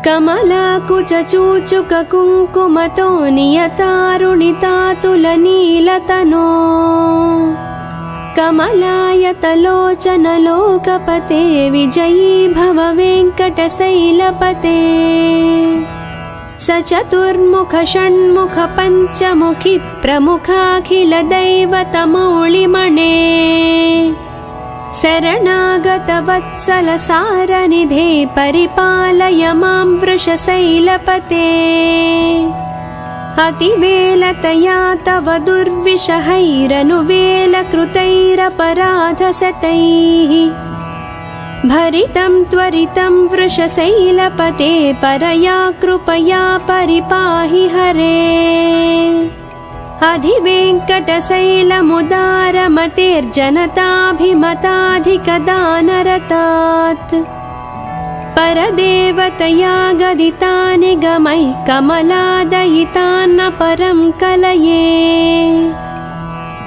कमलाकुचूचुककुङ्कुमतो नियतारुणितातुलनीलतनो कमलायतलोचनलोकपते विजयी भव वेङ्कटशैलपते स चतुर्मुख षण्मुख पञ्चमुखि प्रमुखाखिलदैवतमौलिमणे शरणागतवत्सल सारनिधे परिपालय मां वृषशैलपते अतिवेलतया तव दुर्विषहैरनुवेलकृतैरपराधशतैः भरितं त्वरितं वृषशैलपते परया कृपया परिपाहि हरे अधिवेङ्कटशैलमुदारमतेर्जनताभिमताधिकदानरतात् परदेवतया गदितानि गमैः कमलादयितान्न परं कलये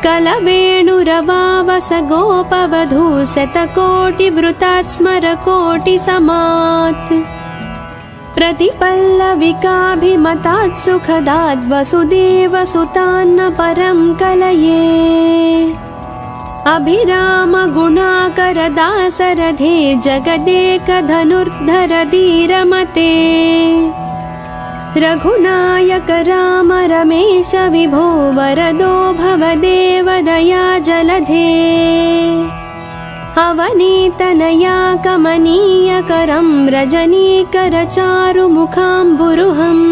कलवेणुरवावस गोपवधू शतकोटिवृतात् स्मरकोटिसमात् प्रतिपल्लविकाभिमतात् सुखदात् वसुदेवसुतान्न परं कलये अभिरामगुणाकरदासरथे जगदेकधनुर्धर धीरमते रघुनायक राम रमेश विभो वरदो भवदेव दया जलधे अवनीतनया कमनीयकरं रजनीकरचारुमुखाम्बुरुहम्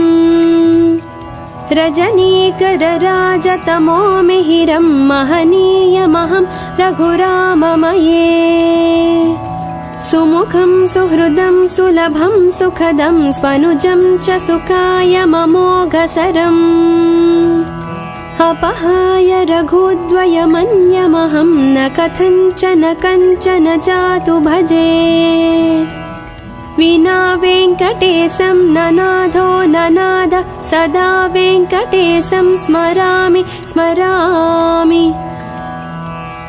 रजनीकरराजतमो मिहिरं महनीयमहं रघुराममये सुमुखं सुहृदं सुलभं सुखदं स्वनुजं च सुखाय ममोघसरम् अपहाय रघुद्वयमन्यमहं न कथञ्चन कञ्चन जातु भजे विना वेङ्कटेशं ननाथो ननाद सदा वेङ्कटेशं स्मरामि स्मरामि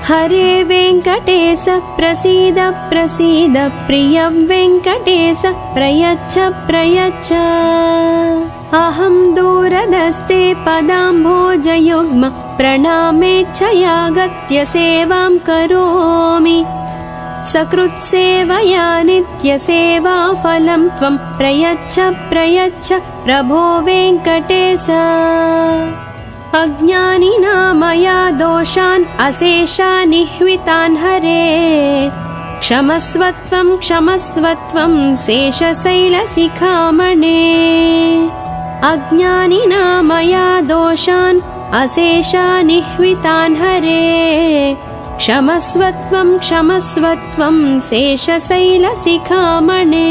हरे वेङ्कटेश प्रसीद प्रसीद प्रिय वेङ्कटेश प्रयच्छ प्रयच्छ अहं दूरदस्ते पदाम्भोजयुग्म प्रणामेच्छयागत्य सेवां करोमि सकृत्सेवया नित्यसेवाफलं त्वं प्रयच्छ प्रयच्छ प्रभो वेङ्कटेश अज्ञानिना मया दोषान् अशेषान् निह्वितान् हरे क्षमस्वत्वं क्षमस्वत्वं शेषशैलशिखामणे अज्ञानिना मया दोषान् अशेषान् निह्वितान् हरे क्षमस्वत्वं क्षमस्वत्वं शेषशैलशिखामणे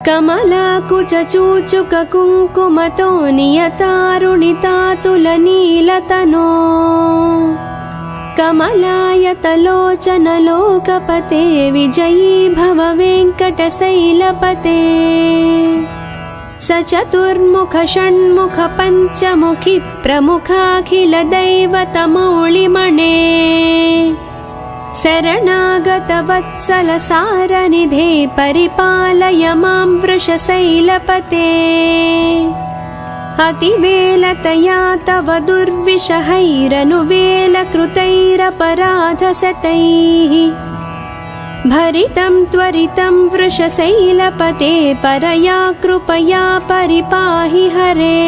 कमलाकुचूचुककुङ्कुमतो नियतारुणितातुलनीलतनो कमलायतलोचनलोकपते विजयी भव वेङ्कटशैलपते स चतुर्मुख षण्मुख पञ्चमुखि प्रमुखाखिलदैवतमौलिमणे शरणागतवत्सल सारनिधे परिपालय मां वृषशैलपते अतिवेलतया तव दुर्विषहैरनुवेलकृतैरपराधशतैः भरितं त्वरितं वृषशैलपते परया कृपया परिपाहि हरे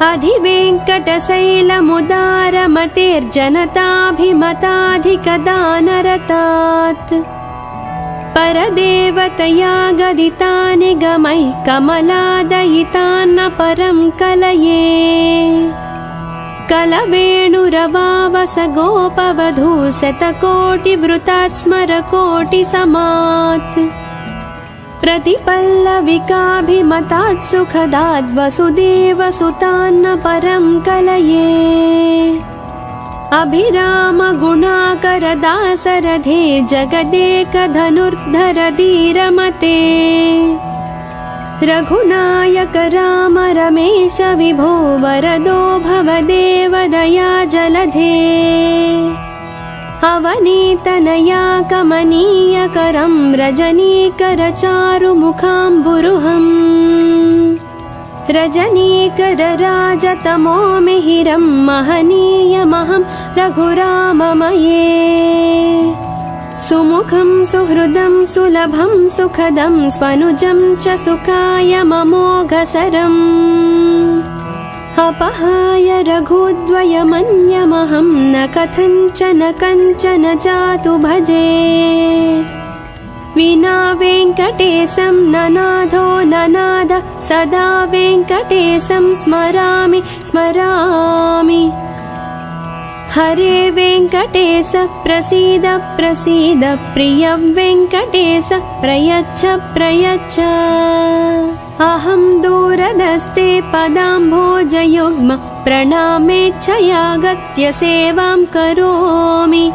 अधिवेङ्कटशैलमुदारमतेर्जनताभिमताधिकदानरतात् परदेवतया गदितानि गमैः कमलादयितान्न परं कलये कलवेणुरवावस गोपवधू शतकोटिवृतात् स्मरकोटिसमात् प्रतिपल्लविकाभिमतात् सुखदात् वसुदेवसुतान्न परं कलये अभिरामगुणाकरदासरथे जगदेकधनुर्धर धीरमते रघुनायक राम रमेश विभो वरदो भवदेव दया जलधे अवनीतनया कमनीयकरं रजनीकरचारुमुखाम्बुरुहम् रजनीकरराजतमो मिहिरं महनीयमहं रघुराममये सुमुखं सुहृदं सुलभं सुखदं स्वनुजं च सुखायममोघसरम् अपहाय रघुद्वयमन्यमहं न कथञ्चन कञ्चन जातु भजे विना वेङ्कटेशं ननाथो ननाद सदा वेङ्कटेशं स्मरामि स्मरामि हरे वेङ्कटेश प्रसीद प्रसीद प्रिय वेङ्कटेश प्रयच्छ प्रयच्छ अहं दूरदस्ते पदाम्भोजयुग्म प्रणामेच्छयागत्य सेवां करोमि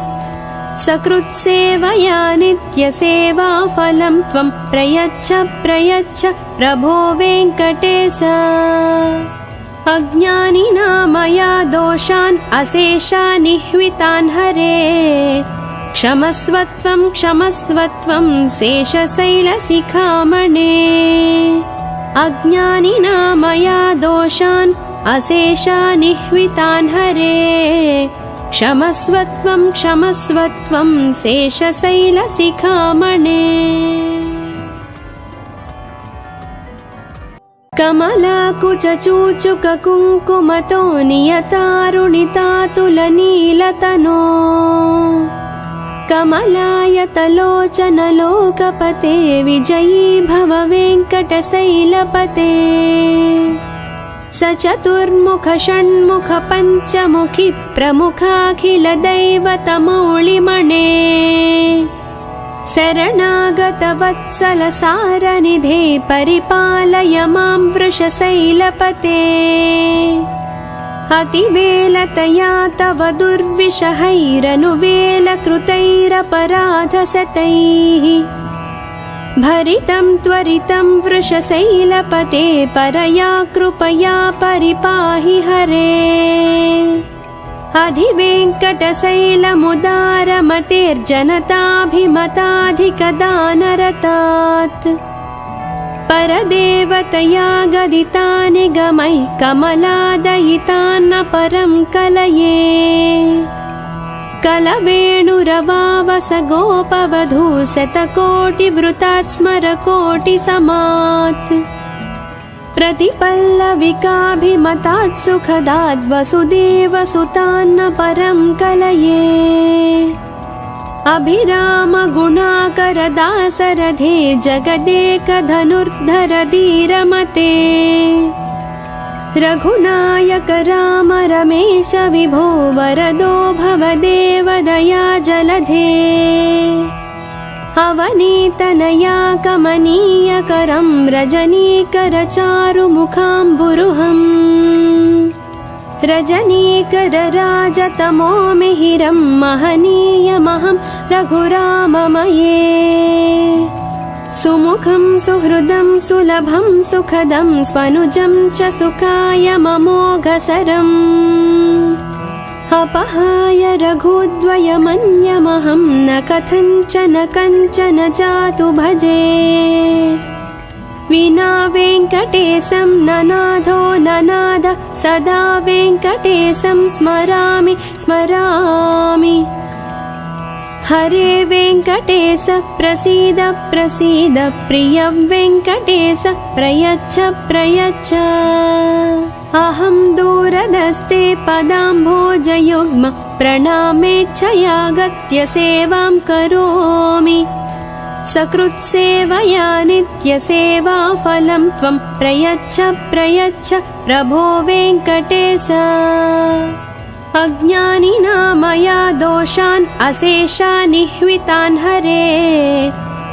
सकृत्सेवया नित्यसेवाफलं त्वं प्रयच्छ प्रयच्छ प्रभो वेङ्कटेश अज्ञानिना मया दोषान् अशेषानिह्वितान् हरे क्षमस्वत्वं क्षमस्वत्वं शेषशैलशिखामणे अज्ञानिना मया दोषान् अशेषानिह्वितान् हरे क्षमस्वत्वं क्षमस्वत्वं शेषशैलशिखामणे कमलाकुचूचुककुङ्कुमतो नियतारुणितातुलनीलतनो कमलायतलोचनलोकपते विजयी भव वेङ्कटशैलपते सचतुर्मुख षण्मुख पञ्चमुखि प्रमुखाखिलदैवतमौलिमणे शरणागतवत्सलसारनिधे परिपालय मां वृषशैलपते अतिवेलतया तव दुर्विषहैरनुवेलकृतैरपराधशतैः भरितं त्वरितं वृषशैलपते परया कृपया परिपाहि हरे अधिवेङ्कटशैलमुदारमतेर्जनताभिमताधिकदानरतात् परदेवतया गदितानि गमैः कमलादयितान्न परं कलये कलवेणुरवावस गोपवधू शतकोटिवृतात् स्मरकोटिसमात् प्रतिपल्लविकाभिमतात् सुखदाद् वसुदेवसुतान्न परं कलये अभिरामगुणाकरदासरथे जगदेकधनुर्धर धीरमते रघुनायक राम रमेश विभो वरदो भवदेव दया जलधे अवनीतनया कमनीयकरं रजनीकरचारुमुखाम्बुरुहम् रजनीकरराजतमो मिहिरं महनीयमहं रघुराममये सुमुखं सुहृदं सुलभं सुखदं स्वनुजं च सुखायममोघसरम् अपहाय रघुद्वयमन्यमहं न कथञ्चन कञ्चन जातु भजे विना वेङ्कटेशं ननाथो ननाद सदा वेङ्कटेशं स्मरामि स्मरामि हरे वेङ्कटेश प्रसीद प्रसीद प्रिय वेङ्कटेश प्रयच्छ प्रयच्छ अहं दूरदस्ते पदाम्भोजयुग्म प्रणामेच्छयागत्य सेवां करोमि सकृत्सेवया नित्यसेवाफलं त्वं प्रयच्छ प्रयच्छ प्रभो वेङ्कटेश अज्ञानिना मया दोषान् अशेषानिह्वितान् हरे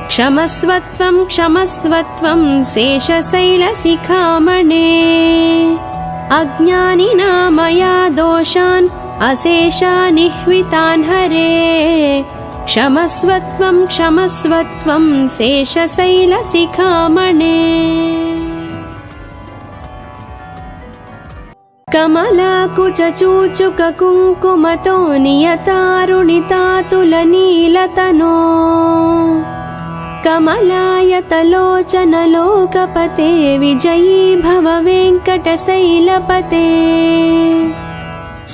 क्षमस्वत्वं क्षमस्वत्वं शेषशैलशिखामणे अज्ञानिना मया दोषान् अशेषानिह्वितान् हरे क्षमस्वत्वं क्षमस्वत्वं शेषशैलशिखामणे। कमलाकुचूचुककुङ्कुमतो नियतारुणितातुलनीलतनो कमलायतलोचनलोकपते विजयी भव वेङ्कटशैलपते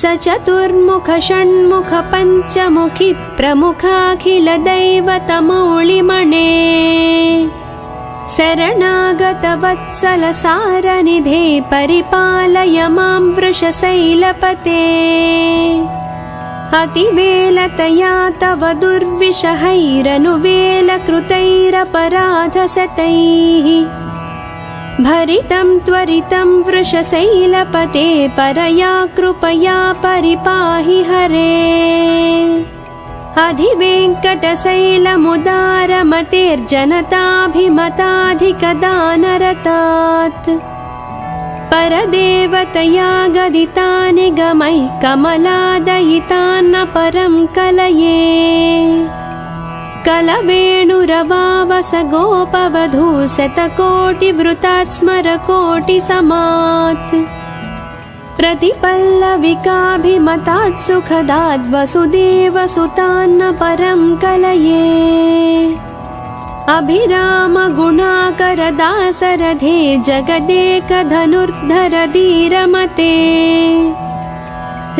सचतुर्मुख षण्मुख पञ्चमुखि प्रमुखाखिलदैवतमौलिमणे शरणागतवत्सलसारनिधे परिपालय मां वृषशैलपते अतिवेलतया तव दुर्विषहैरनुवेलकृतैरपराधशतैः भरितं त्वरितं वृषशैलपते परया कृपया परिपाहि हरे अधिवेङ्कटशैलमुदारमतेर्जनताभिमताधिकदानरतात् परदेवतया गदितानि गमैः कमलादयितान्न परं कलये कलवेणुरवावस गोपवधू शतकोटिवृतात् स्मरकोटिसमात् प्रतिपल्लविकाभिमतात् सुखदात् वसुदेवसुतान्न परं कलये अभिरामगुणाकरदासरथे जगदेकधनुर्धर धीरमते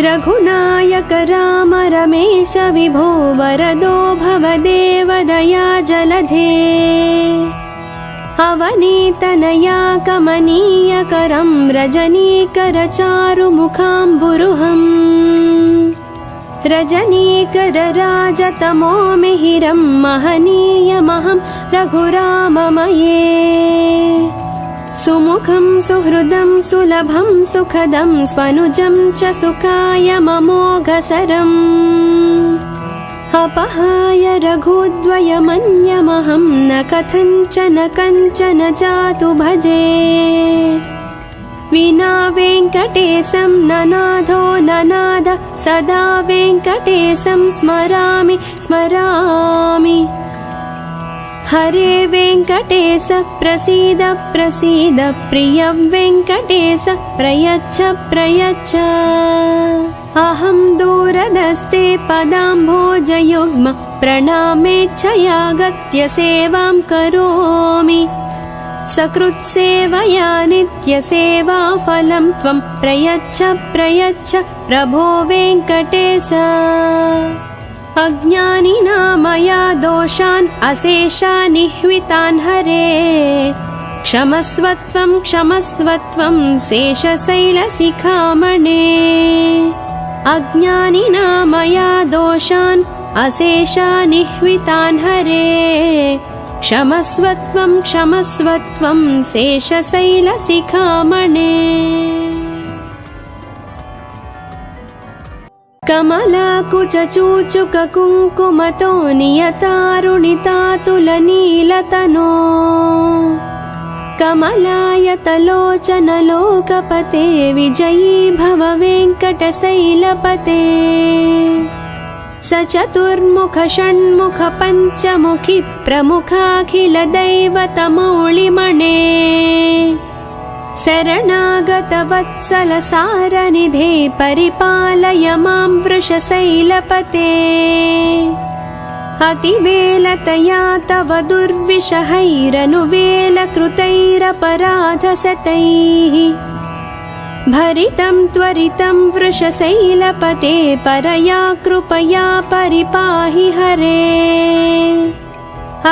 रघुनायक राम रमेश विभो वरदो भवदेव दया जलधे अवनीतनया कमनीयकरं रजनीकरचारुमुखाम्बुरुहम् रजनीकरराजतमो मिहिरं महनीयमहं रघुराममये सुमुखं सुहृदं सुलभं सुखदं स्वनुजं च सुखाय ममोघसरम् अपहाय रघुद्वयमन्यमहं न कथञ्चन कञ्चन जातु भजे विना वेङ्कटेशं ननाथो ननाद सदा वेङ्कटेशं स्मरामि स्मरामि हरे वेङ्कटेश प्रसीद प्रसीद प्रिय वेङ्कटेश प्रयच्छ प्रयच्छ अहं दूरदस्ते पदाम्भोजयुग्म प्रणामेच्छयागत्य सेवां करोमि सकृत्सेवया नित्यसेवाफलं त्वं प्रयच्छ प्रयच्छ प्रभो वेङ्कटेश अज्ञानिना मया दोषान् अशेषानिह्वितान् हरे क्षमस्वत्वं क्षमस्वत्वं शेषशैलशिखामणे अज्ञानिना मया दोषान् अशेषानिह्वितान् हरे क्षमस्वत्वं क्षमस्वत्वं शेषशैलशिखामणे कमलाकुचूचुककुङ्कुमतो नियतारुणितातुलनीलतनो कमलायतलोचनलोकपते विजयी भव वेङ्कटशैलपते सचतुर्मुख षण्मुख पञ्चमुखि प्रमुखाखिलदैवतमौलिमणे शरणागतवत्सलसारनिधे परिपालय मां वृषशैलपते अतिवेलतया तव दुर्विषहैरनुवेलकृतैरपराधशतैः भरितं त्वरितं वृषशैलपते परया कृपया परिपाहि हरे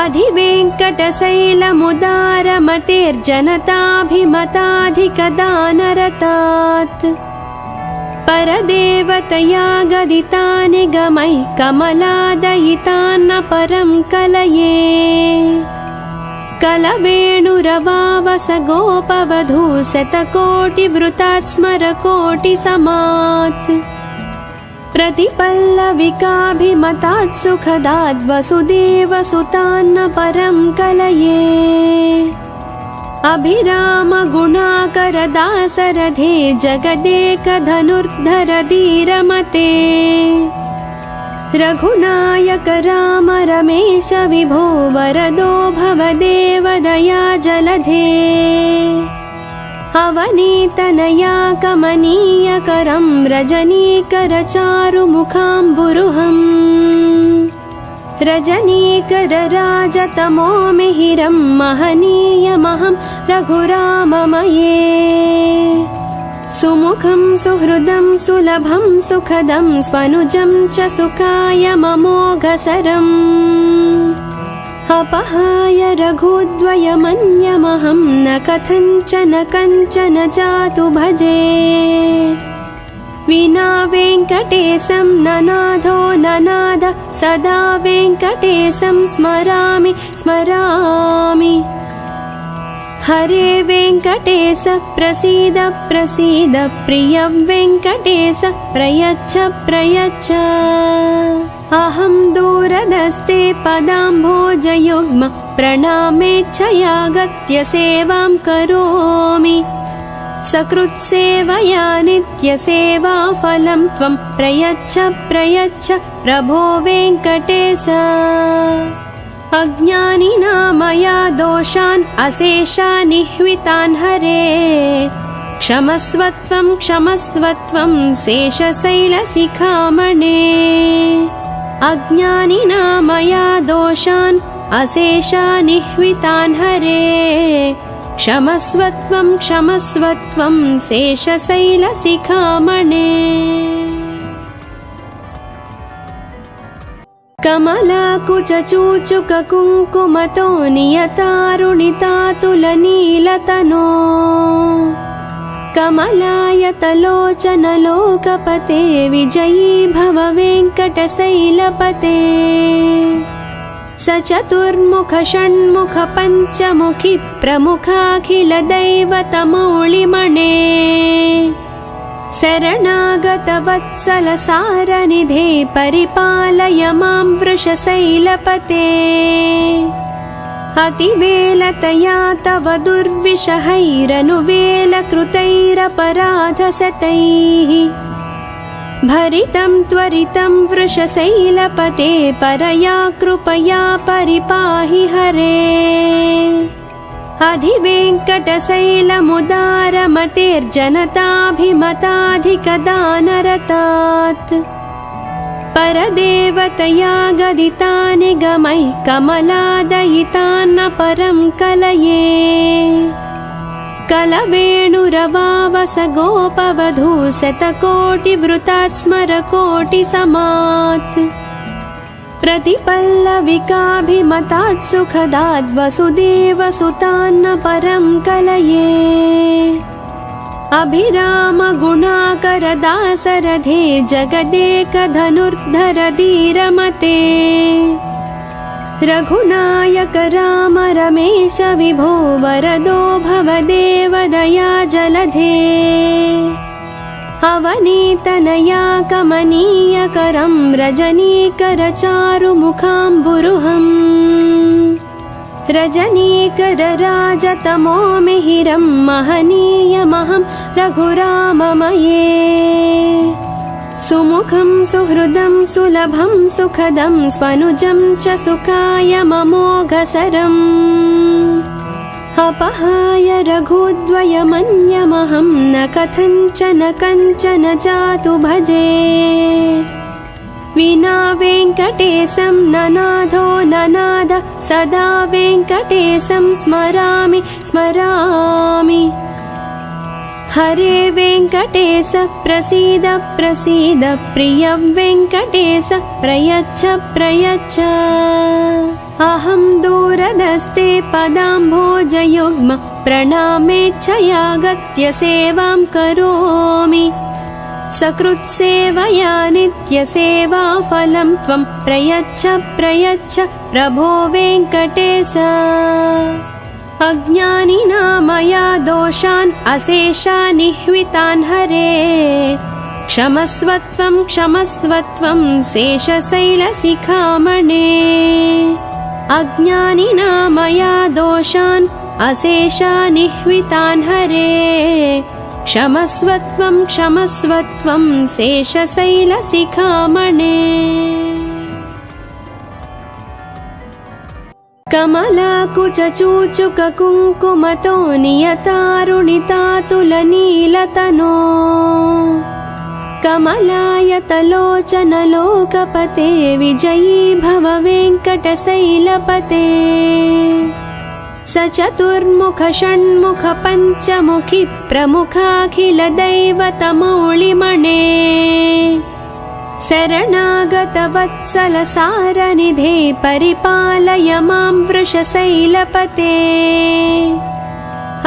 अधिवेङ्कटशैलमुदारमतेर्जनताभिमताधिकदानरतात् परदेवतया गदितानि गमैः कमलादयितान्न परं कलये कलवेणुरवावस गोपवधू शतकोटिवृतात् स्मरकोटिसमात् प्रतिपल्लविकाभिमतात् सुखदात् वसुदेवसुतान्न परं कलये अभिरामगुणाकरदासरथे जगदेकधनुर्धर धीरमते रघुनायक राम रमेश विभो वरदो भवदेव दया जलधे अवनीतनया कमनीयकरं रजनीकरचारुमुखाम्बुरुहम् रजनीकरराजतमो मिहिरं महनीयमहं रघुराममये सुमुखं सुहृदं सुलभं सुखदं स्वनुजं च सुखायममोघसरम् अपहाय रघुद्वयमन्यमहं न कथञ्चन कञ्चन जातु भजे विना वेङ्कटेशं ननाथो ननाद सदा वेङ्कटेशं स्मरामि स्मरामि हरे वेङ्कटेश प्रसीद प्रसीद प्रिय वेङ्कटेश प्रयच्छ प्रयच्छ अहं दूरदस्ते पदाम्भोजयुग्म प्रणामेच्छयागत्य सेवां करोमि सकृत्सेवया नित्यसेवाफलं त्वं प्रयच्छ प्रयच्छ प्रभो वेङ्कटेश अज्ञानिना मया दोषान् अशेषान् निह्वितान् हरे क्षमस्वत्वं क्षमस्वत्वं शेषशैलशिखामणे अज्ञानिना मया दोषान् अशेषान् निह्वितान् हरे क्षमस्वत्वं क्षमस्वत्वं शेषशैलशिखामणे कमलाकुचूचुककुङ्कुमतो नियतारुणितातुलनीलतनो कमलायतलोचनलोकपते विजयी भव वेङ्कटशैलपते सचतुर्मुख षण्मुख पञ्चमुखि प्रमुखाखिलदैवतमौलिमणे शरणागतवत्सल सारनिधे परिपालय मां वृषशैलपते अतिवेलतया तव दुर्विषहैरनुवेलकृतैरपराधशतैः भरितं त्वरितं वृषशैलपते परया कृपया परिपाहि हरे अधिवेङ्कटशैलमुदारमतेर्जनताभिमताधिकदानरतात् परदेवतया गदितानि गमैः कमलादयितान्न परं कलये कलवेणुरवावस गोपवधू शतकोटिवृतात् स्मरकोटिसमात् प्रतिपल्लविकाभिमतात् सुखदात् वसुदेवसुतान्न परं कलये अभिरामगुणाकरदासरथे जगदेकधनुर्धर धीरमते रघुनायक राम रमेश विभो वरदो भवदेव दया जलधे अवनीतनया कमनीयकरं रजनीकरचारुमुखाम्बुरुहम् रजनीकरराजतमो मिहिरं महनीयमहं रघुराममये सुमुखं सुहृदं सुलभं सुखदं स्वनुजं च सुखायममोघसरम् अपहाय रघुद्वयमन्यमहं न कथञ्चन कञ्चन जातु भजे विना वेङ्कटेशं ननाथो ननाद सदा वेङ्कटेशं स्मरामि स्मरामि हरे वेङ्कटेश प्रसीद प्रसीद प्रिय वेङ्कटेश प्रयच्छ प्रयच्छ अहं दूरदस्ते पदाम्भोजयुग्म प्रणामेच्छयागत्य सेवां करोमि सकृत्सेवया नित्यसेवाफलं त्वं प्रयच्छ प्रयच्छ प्रभो वेङ्कटेश अज्ञानिना मया दोषान् अशेषान् निह्वितान् हरे क्षमस्वत्वं क्षमस्वत्वं शेषशैलशिखामणे अज्ञानिना मया दोषान् अशेषान् निह्वितान् हरे क्षमस्वत्वं क्षमस्वत्वं शेषशैलशिखामणे कमलाकुचूचुककुङ्कुमतो नियतारुणितातुलनीलतनो कमलायतलोचनलोकपते विजयी भव वेङ्कटशैलपते स चतुर्मुख षण्मुख पञ्चमुखि प्रमुखाखिलदैवतमौलिमणे शरणागतवत्सलसारनिधे परिपालय मां वृषशैलपते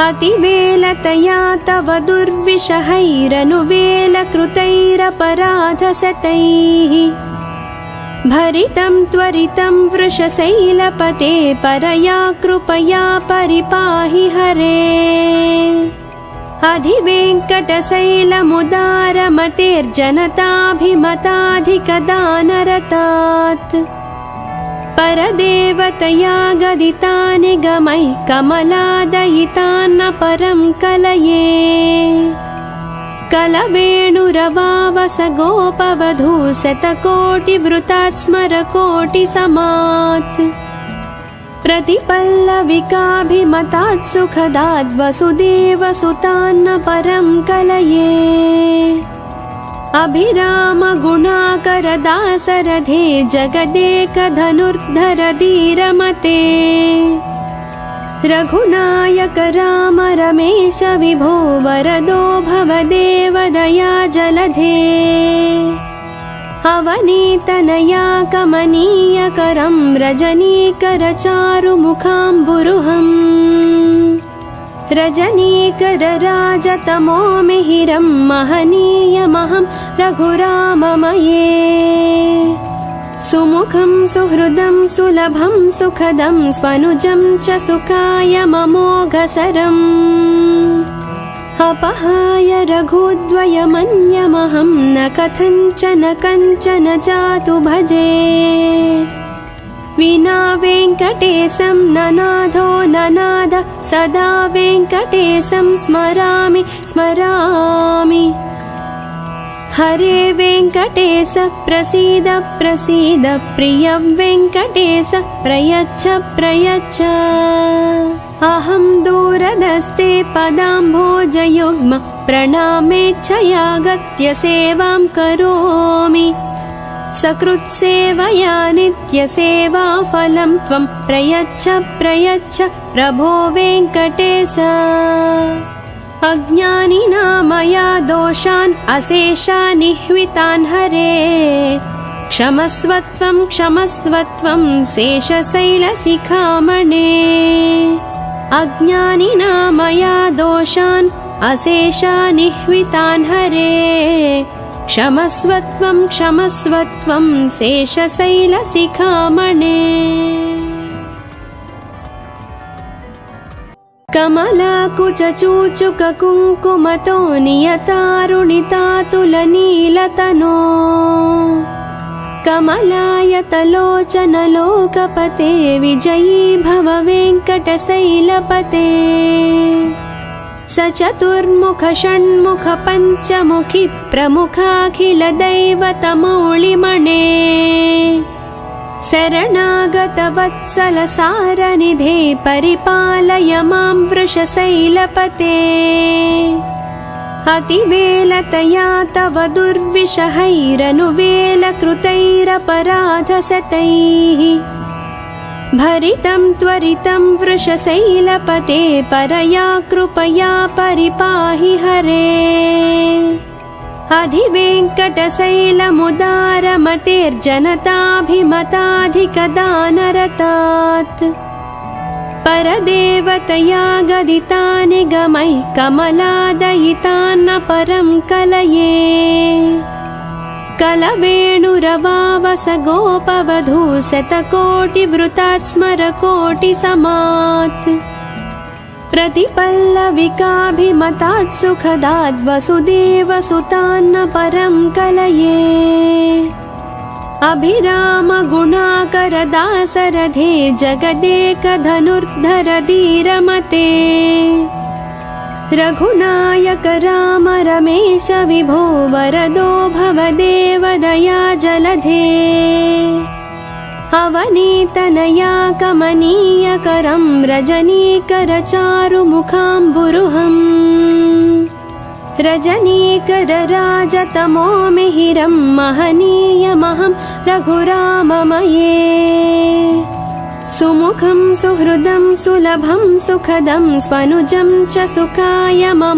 अतिवेलतया तव दुर्विषहैरनुवेलकृतैरपराधशतैः भरितं त्वरितं वृषशैलपते परया कृपया परिपाहि हरे अधिवेङ्कटशैलमुदारमतेर्जनताभिमताधिकदानरतात् परदेवतया गदितानि गमैः कमलादयितान्न परं कलये कलवेणुरवावस गोपवधू शतकोटिवृतात् स्मरकोटिसमात् प्रतिपल्लविकाभिमतात् सुखदाद् वसुदेवसुतान्न परं कलये अभिरामगुणाकरदासरथे जगदेकधनुर्धर धीरमते रघुनायक राम रमेश विभो वरदो भवदेवदया जलधे अवनीतनया कमनीयकरं रजनीकरचारुमुखाम्बुरुहम् रजनीकरराजतमो मिहिरं महनीयमहं रघुराममये सुमुखं सुहृदं सुलभं सुखदं स्वनुजं च सुखायममोघसरम् अपहाय रघुद्वयमन्यमहं न कथञ्चन कञ्चन जातु भजे विना वेङ्कटेशं ननाथो ननाद सदा वेङ्कटेशं स्मरामि स्मरामि हरे वेङ्कटेश प्रसीद प्रसीद प्रिय वेङ्कटेश प्रयच्छ प्रयच्छ अहं दूरदस्ते पदाम्भोजयुग्म प्रणामेच्छया गत्य सेवां करोमि सकृत्सेवया नित्यसेवाफलं त्वं प्रयच्छ प्रयच्छ प्रभो वेङ्कटेश अज्ञानिना मया दोषान् अशेषानिह्वितान् हरे क्षमस्वत्वं क्षमस्वत्वं शेषशैलशिखामणे अज्ञानिना मया दोषान् अशेषानिह्वितान् हरे क्षमस्वत्वं क्षमस्वत्वं शेषशैलशिखामणे कमलाकुचूचुककुङ्कुमतो नियतारुणितातुलनीलतनो कमलायतलोचनलोकपते विजयी भव वेङ्कटशैलपते स चतुर्मुख षण्मुख पञ्चमुखि प्रमुखाखिलदैवतमौलिमणे शरणागतवत्सलसारनिधे परिपालय मां वृषशैलपते अतिवेलतया तव दुर्विषहैरनुवेलकृतैरपराधशतैः भरितं त्वरितं वृषशैलपते परया कृपया परिपाहि हरे अधिवेङ्कटशैलमुदारमतेर्जनताभिमताधिकदानरतात् परदेवतया गदितानि गमैः कमलादयितान्न परं कलये कलवेणुरवावस गोपवधू शतकोटिवृतात् स्मरकोटिसमात् प्रतिपल्लविकाभिमतात् सुखदाद् वसुदेवसुतान्न परं कलये अभिरामगुणाकरदासरथे जगदेकधनुर्धर धीरमते रघुनायक राम रमेश विभो वरदो भवदेवदया जलधे अवनीतनया कमनीयकरं रजनीकरचारुमुखाम्बुरुहम् रजनीकरराजतमो मिहिरं महनीयमहं रघुराममये सुमुखं सुहृदं सुलभं सुखदं स्वनुजं च सुखायममोघसरम्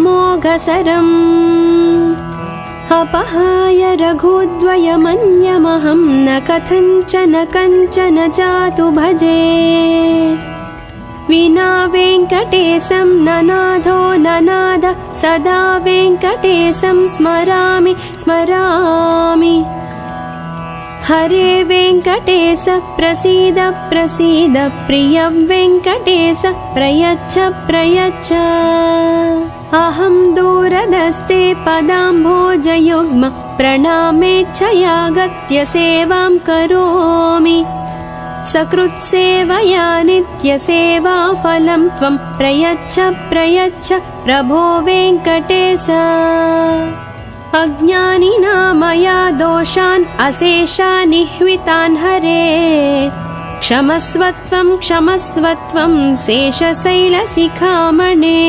अपहाय रघुद्वयमन्यमहं न कथञ्चन कञ्चन जातु भजे विना वेङ्कटेशं ननाथो ननाद सदा वेङ्कटेशं स्मरामि स्मरामि हरे वेङ्कटेश प्रसीद प्रसीद प्रिय वेङ्कटेश प्रयच्छ प्रयच्छ अहं दूरदस्ते पदाम्भोजयुग्म प्रणामेच्छयागत्य सेवां करोमि सकृत्सेवया नित्यसेवाफलं त्वं प्रयच्छ प्रयच्छ प्रभो वेङ्कटेश अज्ञानिना मया दोषान् अशेषानिह्वितान् हरे क्षमस्वत्वं क्षमस्वत्वं शेषशैलशिखामणे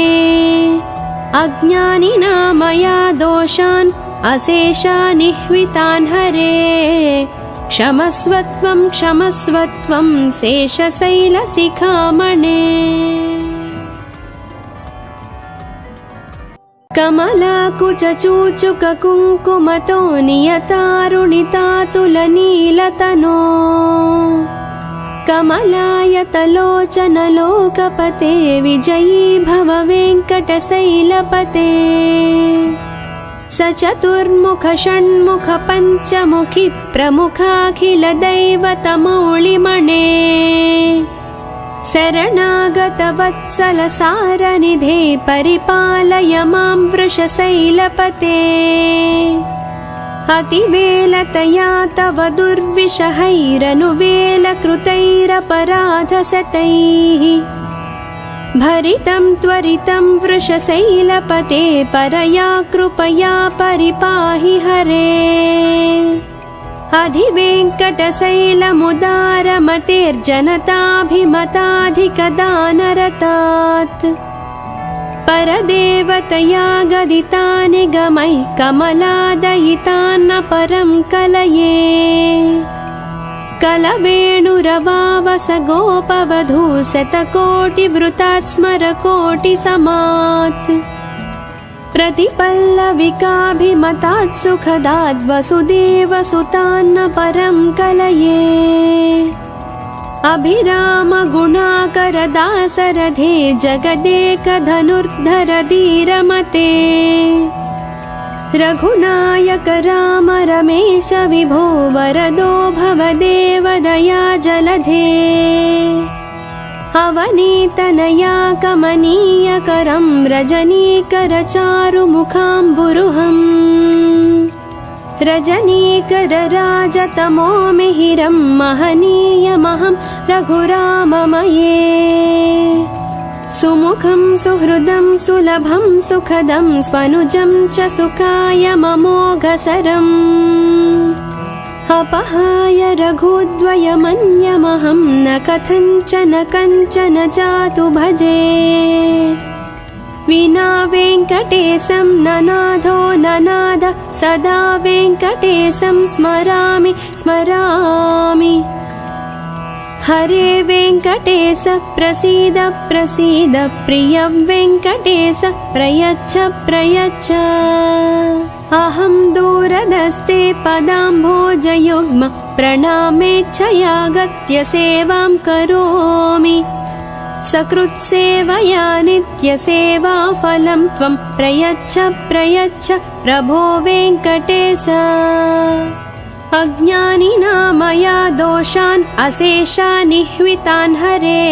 अज्ञानिना मया दोषान् अशेषानिह्वितान् हरे क्षमस्वत्वं क्षमस्वत्वं शेषशैलशिखामणे कमलाकुचूचुककुङ्कुमतो नियतारुणितातुलनीलतनो कमलायतलोचनलोकपते विजयी भव वेङ्कटशैलपते सचतुर्मुख षण्मुख पञ्चमुखि प्रमुखाखिलदैवतमौलिमणे शरणागतवत्सलसारनिधे परिपालय मां वृषशैलपते अतिवेलतया तव दुर्विषहैरनुवेलकृतैरपराधशतैः भरितं त्वरितं वृषशैलपते परया कृपया परिपाहि हरे अधिवेङ्कटशैलमुदारमतेर्जनताभिमताधिकदानरतात् परदेवतया गदितानि गमैः कमलादयितान्न परं कलये कलवेणुरवावस गोपवधू शतकोटिवृतात् स्मरकोटिसमात् प्रतिपल्लविकाभिमतात् सुखदात् वसुदेवसुतान्न परं कलये अभिरामगुणाकरदासरथे जगदेकधनुर्धर धीरमते रघुनायक राम रमेश विभो वरदो भवदेव दया जलधे अवनीतनया कमनीयकरं रजनीकरचारुमुखाम्बुरुहम् रजनीकरराजतमो मिहिरं महनीयमहं रघुराममये सुमुखं सुहृदं सुलभं सुखदं स्वनुजं च सुखायममोघसरम् अपहाय रघुद्वयमन्यमहं न कथञ्चन कञ्चन जातु भजे विना वेङ्कटेशं ननाथो ननाद सदा वेङ्कटेशं स्मरामि स्मरामि हरे वेङ्कटेश प्रसीद प्रसीद प्रिय वेङ्कटेश प्रयच्छ प्रयच्छ अहं दूरदस्ते पदाम्भोजयुग्म प्रणामेच्छयागत्य सेवां करोमि सकृत्सेवया नित्यसेवाफलं त्वं प्रयच्छ प्रयच्छ प्रभो वेङ्कटेश अज्ञानिना मया दोषान् अशेषानिह्वितान् हरे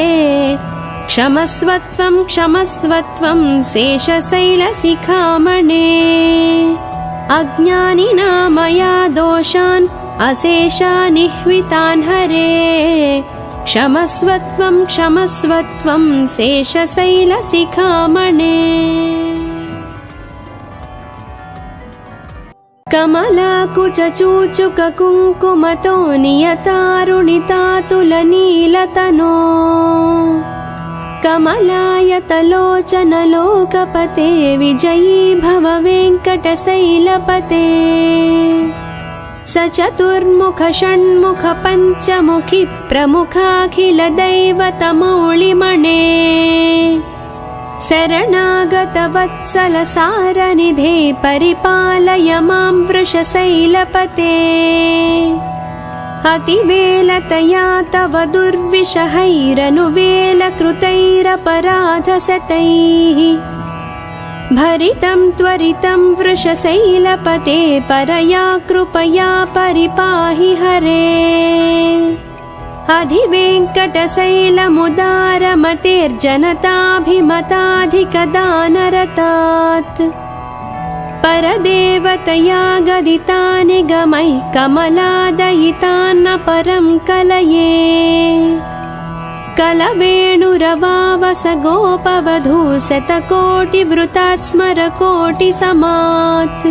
क्षमस्वत्वं क्षमस्वत्वं शेषशैलशिखामणे अज्ञानिना मया दोषान् अशेषानिह्वितान् हरे क्षमस्वत्वं क्षमस्वत्वं शेषशैलशिखामणे कमलाकुचूचुककुङ्कुमतो नियतारुणितातुलनीलतनो कमलायतलोचनलोकपते विजयी भव वेङ्कटशैलपते सचतुर्मुख षण्मुख पञ्चमुखि प्रमुखाखिलदैवतमौलिमणे शरणागतवत्सलसारनिधे परिपालय मां वृषशैलपते अतिवेलतया तव दुर्विषहैरनुवेलकृतैरपराधशतैः भरितं त्वरितं वृषशैलपते परया कृपया परिपाहि हरे अधिवेङ्कटशैलमुदारमतेर्जनताभिमताधिकदानरतात् परदेवतया गदितानि गमैः कमलादयितान्न परं कलये कलवेणुरवावस गोपवधू शतकोटिवृतात् स्मरकोटिसमात्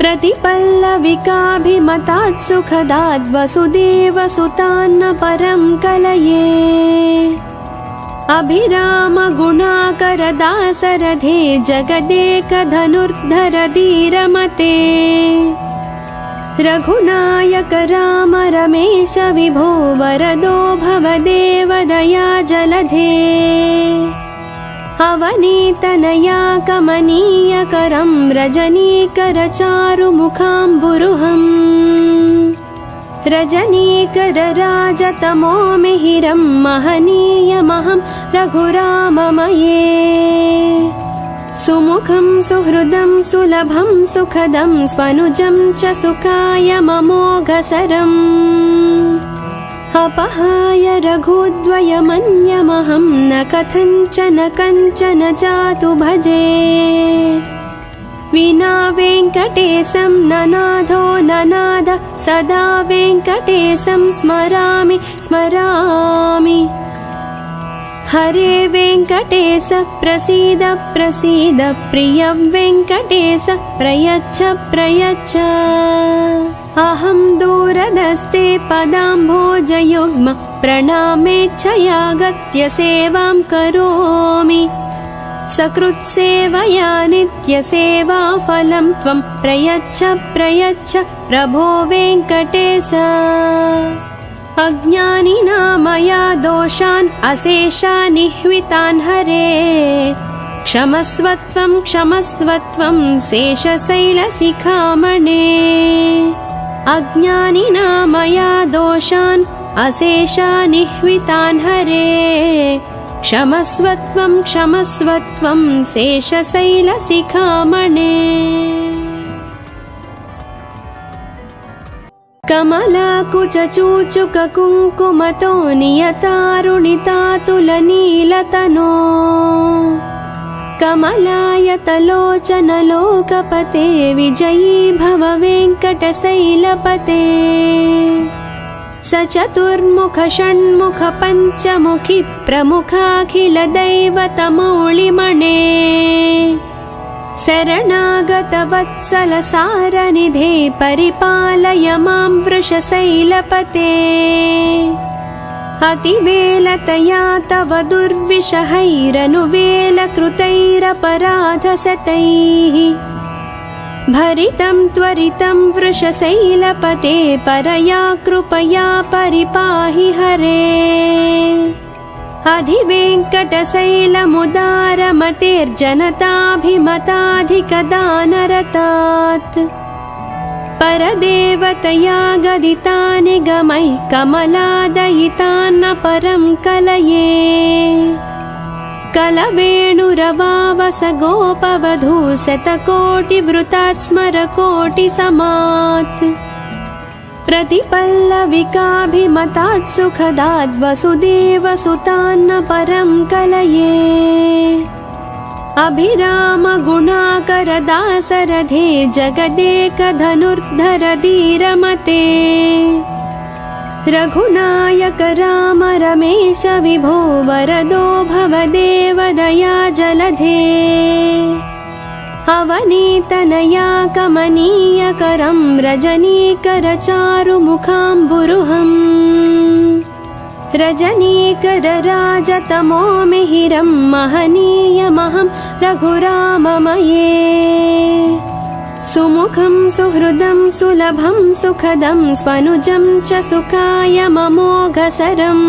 प्रतिपल्लविकाभिमतात् सुखदात् वसुदेवसुतान्न परं कलये अभिरामगुणाकरदासरथे जगदेकधनुर्धर धीरमते रघुनायक राम रमेश विभो वरदो भवदेवदया जलधे अवनीतनया कमनीयकरं रजनीकरचारुमुखाम्बुरुहम् रजनीकरराजतमो मिहिरं महनीयमहं रघुराममये सुमुखं सुहृदं सुलभं सुखदं स्वनुजं च सुखाय ममोघसरम् अपहाय रघुद्वयमन्यमहं न कथञ्चन कञ्चन जातु भजे विना वेङ्कटेशं ननाथो ननाद सदा वेङ्कटेशं स्मरामि स्मरामि हरे वेङ्कटेश प्रसीद प्रसीद प्रिय वेङ्कटेश प्रयच्छ प्रयच्छ अहं दूरदस्ते पदाम्भोजयुग्म प्रणामेच्छयागत्य सेवां करोमि सकृत्सेवया नित्यसेवाफलं त्वं प्रयच्छ प्रयच्छ प्रभो वेङ्कटेश अज्ञानिना मया दोषान् अशेषान् निह्वितान् हरे क्षमस्वत्वं क्षमस्वत्वं शेषशैलशिखामणे अज्ञानिना मया दोषान् अशेषान् निह्वितान् हरे क्षमस्वत्वं क्षमस्वत्वं शेषशैलशिखामणे कमलाकुचूचुककुङ्कुमतो नियतारुणितातुलनीलतनो कमलायतलोचनलोकपते विजयी भव वेङ्कटशैलपते सचतुर्मुख षण्मुख पञ्चमुखि प्रमुखाखिलदैवतमौलिमणे शरणागतवत्सलसारनिधे परिपालय मां वृषशैलपते अतिवेलतया तव दुर्विषहैरनुवेलकृतैरपराधशतैः भरितं त्वरितं वृषशैलपते परया कृपया परिपाहि हरे अधिवेङ्कटशैलमुदारमतेर्जनताभिमताधिकदानरतात् परदेवतया गदितानि गमैः कमलादयितान्न परं कलये कलवेणुरवावस गोपवधू शतकोटिवृतात् स्मरकोटिसमात् प्रतिपल्लविकाभिमतात् सुखदात् वसुदेवसुतान्न परं कलये अभिरामगुणाकरदासरथे जगदेकधनुर्धर धीरमते रघुनायक राम रमेश विभो वरदो भवदेवदया जलधे अवनीतनया कमनीयकरं रजनीकरचारुमुखाम्बुरुहम् रजनीकरराजतमो मिहिरं महनीयमहं रघुराममये सुमुखं सुहृदं सुलभं सुखदं स्वनुजं च सुखाय ममोघसरम्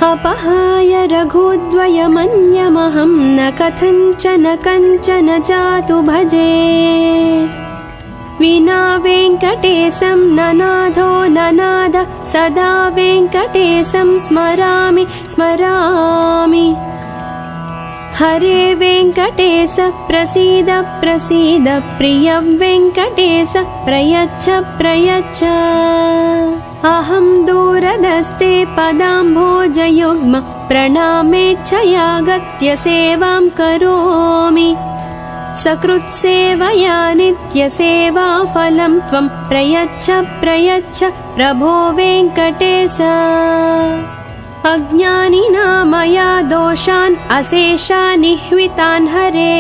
अपहाय रघुद्वयमन्यमहं न कथञ्चन कञ्चन जातु भजे विना वेङ्कटेशं ननाथो ननाद सदा वेङ्कटेशं स्मरामि स्मरामि हरे वेङ्कटेश प्रसीद प्रसीद प्रिय वेङ्कटेश प्रयच्छ प्रयच्छ अहं दूरदस्ते पदाम्भोजयुग्म प्रणामेच्छयागत्य सेवां करोमि सकृत्सेवया नित्यसेवाफलं त्वं प्रयच्छ प्रयच्छ प्रभो वेङ्कटेश अज्ञानिना मया दोषान् अशेषान् निह्वितान् हरे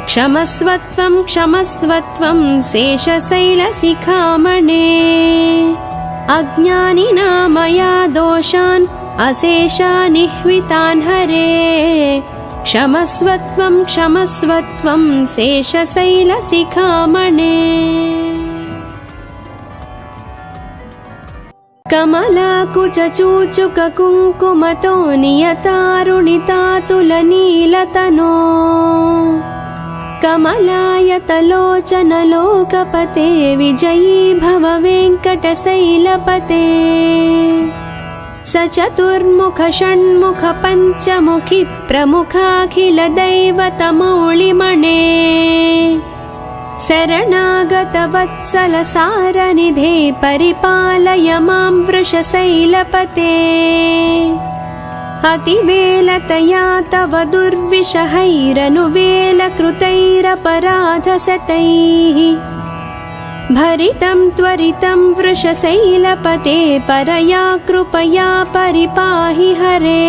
क्षमस्वत्वं क्षमस्वत्वं शेषशैलशिखामणे अज्ञानिना मया दोषान् अशेषान् निह्वितान् हरे क्षमस्वत्वं क्षमस्वत्वं शेषशैलशिखामणे कमलाकुचूचुककुङ्कुमतो नियतारुणितातुलनीलतनो कमलायतलोचनलोकपते विजयी भव वेङ्कटशैलपते सचतुर्मुख षण्मुख पञ्चमुखि प्रमुखाखिलदैवतमौलिमणे शरणागतवत्सलसारनिधे परिपालय मां वृषशैलपते अतिवेलतया तव दुर्विषहैरनुवेलकृतैरपराधशतैः भरितं त्वरितं वृषशैलपते परया कृपया परिपाहि हरे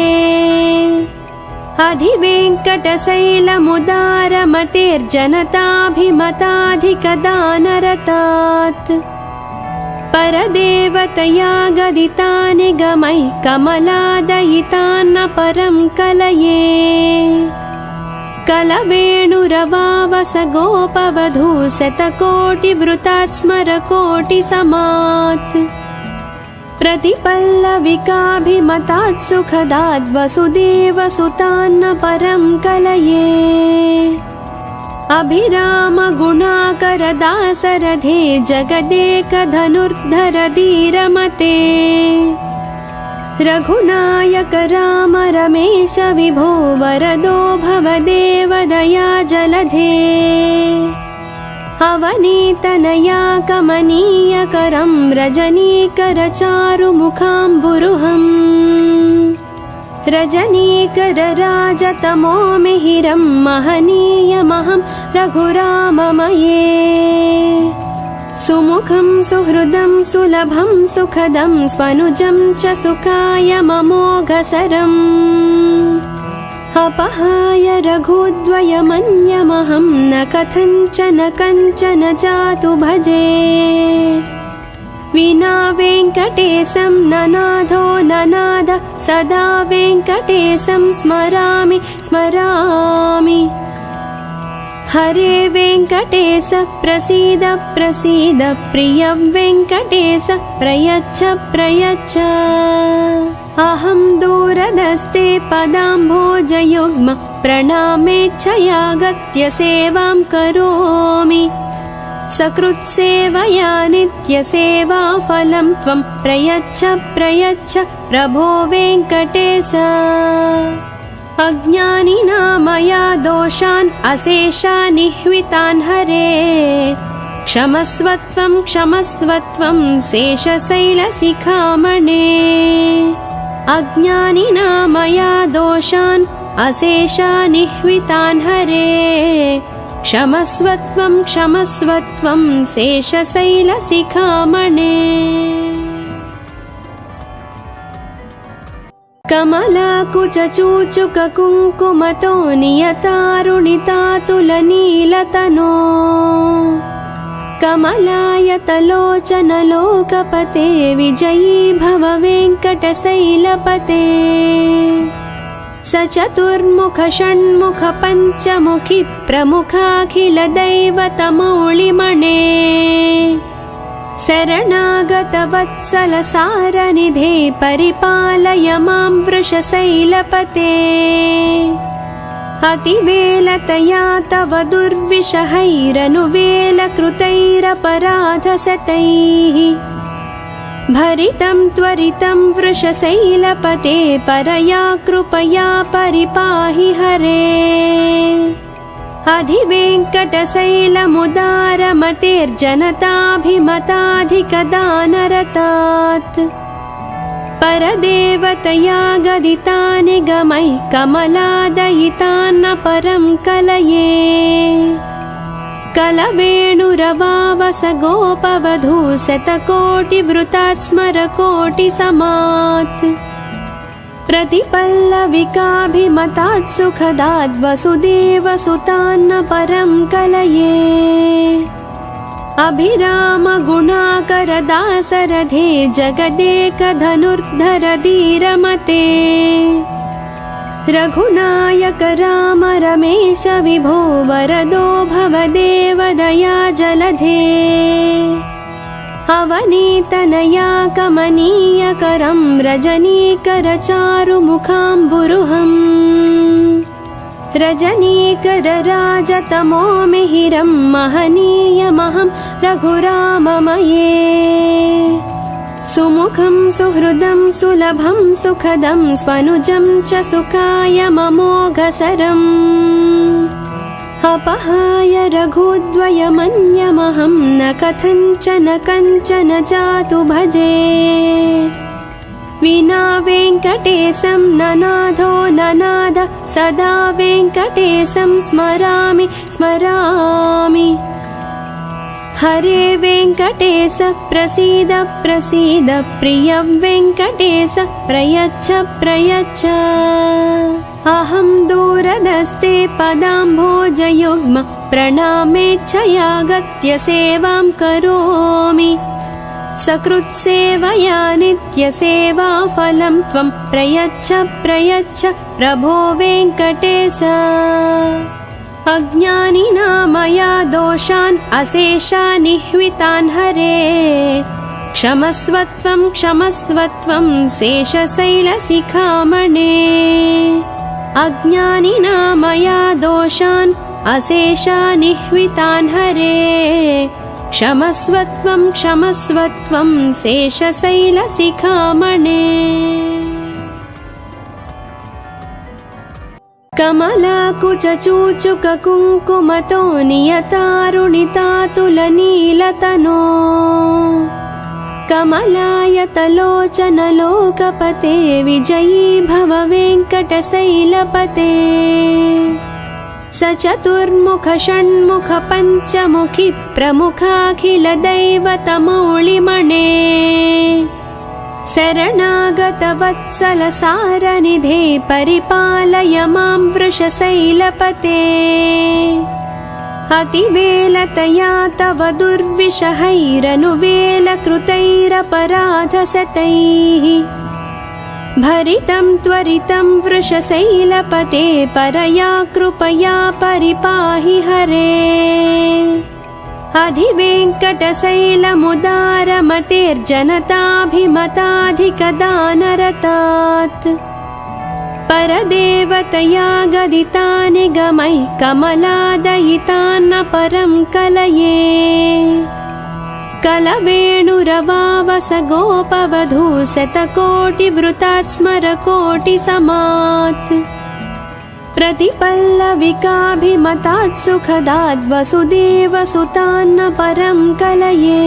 अधिवेङ्कटशैलमुदारमतेर्जनताभिमताधिकदानरतात् परदेवतया गदितानि गमैः कमलादयितान्न परं कलये कलवेणुरवावस गोपवधू शतकोटिवृतात् स्मरकोटिसमात् प्रतिपल्लविकाभिमतात् सुखदाद् वसुदेवसुतान्न परं कलये अभिराम गुणाकर दासरथे जगदेकधनुर्धर धीरमते रघुनायक राम रमेश विभो वरदो भवदेव दया जलधे अवनीतनया कमनीयकरं रजनीकरचारुमुखाम्बुरुहम् रजनीकरराजतमो मिहिरं महनीयमहं रघुराममये सुमुखं सुहृदं सुलभं सुखदं स्वनुजं च सुखाय ममोघसरम् अपहाय रघुद्वयमन्यमहं न कथञ्चन कञ्चन जातु भजे विना वेङ्कटेशं ननाथो ननाद सदा वेङ्कटेशं स्मरामि स्मरामि हरे वेङ्कटेश प्रसीद प्रसीद प्रिय वेङ्कटेश प्रयच्छ प्रयच्छ अहं दूरदस्ते पदाम्भोजयुग्म प्रणामेच्छयागत्य सेवां करोमि सकृत्सेवया नित्यसेवाफलं त्वं प्रयच्छ प्रयच्छ प्रभो वेङ्कटेश अज्ञानिना मया दोषान् अशेषान् निह्वितान् हरे क्षमस्वत्वं क्षमस्वत्वं शेषशैलशिखामणे अज्ञानिना मया दोषान् अशेषान् निह्वितान् हरे क्षमस्वत्वं क्षमस्वत्वं शेषशैलशिखामणे। कमलाकुचूचुककुङ्कुमतो नियतारुणितातुलनीलतनो कमलायतलोचनलोकपते विजयी भव वेङ्कटशैलपते सचतुर्मुख षण्मुख पञ्चमुखि प्रमुखाखिलदैवतमौलिमणे शरणागतवत्सलसारनिधे परिपालय मां वृषशैलपते अतिवेलतया तव दुर्विषहैरनुवेलकृतैरपराधशतैः भरितं त्वरितं वृषशैलपते परया कृपया परिपाहि हरे अधिवेङ्कटशैलमुदारमतेर्जनताभिमताधिकदानरतात् परदेवतया गदितानि गमैः कमलादयितान्न परं कलये कलवेणुरवावस गोपवधू शतकोटिवृतात् स्मरकोटिसमात् प्रतिपल्लविकाभिमतात् सुखदाद् वसुदेवसुतान्न परं कलये अभिरामगुणाकरदासरथे जगदेकधनुर्धर धीरमते रघुनायक राम रमेश विभो वरदो भवदेव दया जलधे अवनीतनया कमनीयकरं रजनीकरचारुमुखाम्बुरुहम् रजनीकरराजतमो मिहिरं महनीयमहं रघुराममये सुमुखं सुहृदं सुलभं सुखदं स्वनुजं च सुखाय ममोघसरम् अपहाय रघुद्वयमन्यमहं न कथञ्चन कञ्चन जातु भजे विना वेङ्कटेशं ननाथो ननाद सदा वेङ्कटेशं स्मरामि स्मरामि हरे वेङ्कटेश प्रसीद प्रसीद प्रिय वेङ्कटेश प्रयच्छ प्रयच्छ अहं दूरदस्ते पदाम्भोजयुग्म प्रणामेच्छयागत्य सेवां करोमि सकृत्सेवया नित्यसेवाफलं त्वं प्रयच्छ प्रयच्छ प्रभो वेङ्कटेश अज्ञानिना मया दोषान् अशेषानिह्वितान् हरे क्षमस्वत्वं क्षमस्वत्वं शेषशैलशिखामणे अज्ञानिना मया दोषान् अशेषानिह्वितान् हरे क्षमस्वत्वं क्षमस्वत्वं शेषशैलशिखामणे कमलाकुचूचुककुङ्कुमतो नियतारुणितातुलनीलतनो कमलायतलोचनलोकपते विजयी भव वेङ्कटशैलपते सचतुर्मुख षण्मुख पञ्चमुखि प्रमुखाखिलदैवतमौलिमणे शरणागतवत्सलसारनिधे परिपालय मां वृषशैलपते अतिवेलतया तव दुर्विषहैरनुवेलकृतैरपराधशतैः भरितं त्वरितं वृषशैलपते परया कृपया परिपाहि हरे अधिवेङ्कटशैलमुदारमतेर्जनताभिमताधिकदानरतात् परदेवतया गदितानि गमैः कमलादयितान्न परं कलये कलवेणुरवावस गोपवधू शतकोटिवृतात् स्मरकोटिसमात् प्रतिपल्लविकाभिमतात् सुखदाद् वसुदेवसुतान्न परं कलये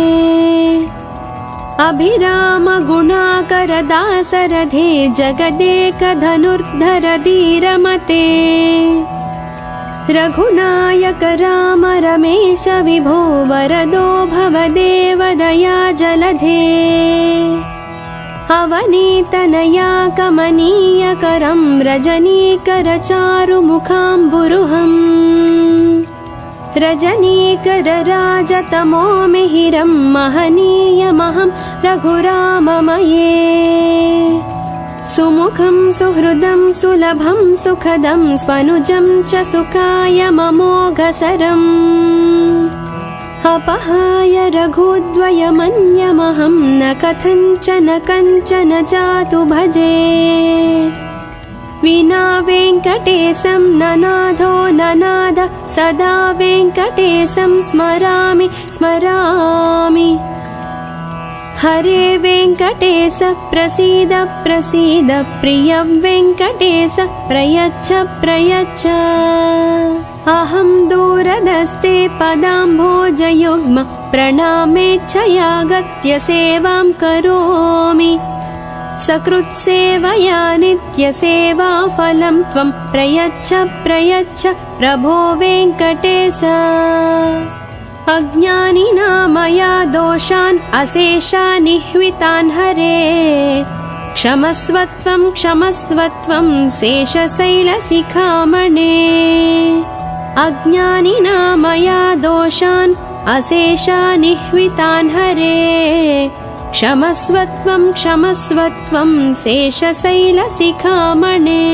अभिरामगुणाकरदासरथे जगदेकधनुर्धर धीरमते रघुनायक राम रमेश विभो वरदो भवदेव दया जलधे अवनीतनया कमनीयकरं रजनीकरचारुमुखाम्बुरुहम् रजनीकरराजतमो मिहिरं महनीयमहं रघुराममये सुमुखं सुहृदं सुलभं सुखदं स्वनुजं च सुखायममोघसरम् अपहाय रघुद्वयमन्यमहं न कथञ्चन कञ्चन जातु भजे विना वेङ्कटेशं ननाथो ननाद सदा वेङ्कटेशं स्मरामि स्मरामि हरे वेङ्कटेश प्रसीद प्रसीद प्रिय वेङ्कटेश प्रयच्छ प्रयच्छ अहं दूरदस्ते पदाम्भोजयुग्म प्रणामेच्छयागत्य सेवां करोमि सकृत्सेवया नित्यसेवाफलं त्वं प्रयच्छ प्रयच्छ प्रभो वेङ्कटेश अज्ञानिना मया दोषान् अशेषानिह्वितान् हरे क्षमस्वत्वं क्षमस्वत्वं शेषशैलशिखामणे अज्ञानिना मया दोषान् अशेषानिह्वितान् हरे क्षमस्वत्वं क्षमस्वत्वं शेषशैलशिखामणे।